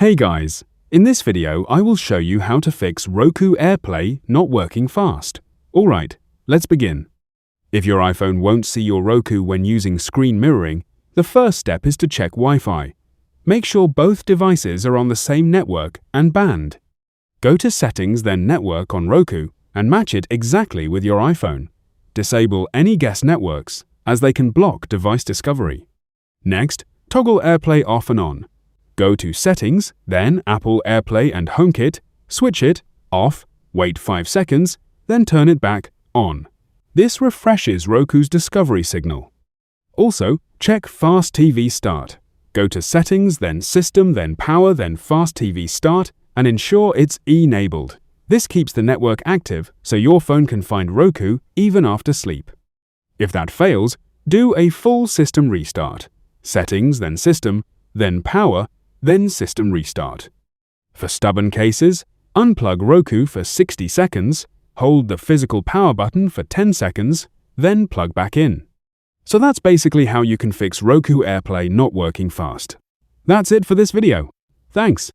Hey guys, in this video I will show you how to fix Roku AirPlay not working fast. Alright, let's begin. If your iPhone won't see your Roku when using screen mirroring, the first step is to check Wi-Fi. Make sure both devices are on the same network and band. Go to Settings then Network on Roku and match it exactly with your iPhone. Disable any guest networks, as they can block device discovery. Next, toggle AirPlay off and on. Go to Settings, then Apple AirPlay and HomeKit, switch it off, wait 5 seconds, then turn it back on. This refreshes Roku's discovery signal. Also, check Fast TV Start. Go to Settings, then System, then Power, then Fast TV Start, and ensure it's enabled. This keeps the network active so your phone can find Roku even after sleep. If that fails, do a full system restart. Settings, then System, then Power, then System Restart. For stubborn cases, unplug Roku for 60 seconds, hold the physical power button for 10 seconds, then plug back in. So that's basically how you can fix Roku AirPlay not working fast. That's it for this video. Thanks.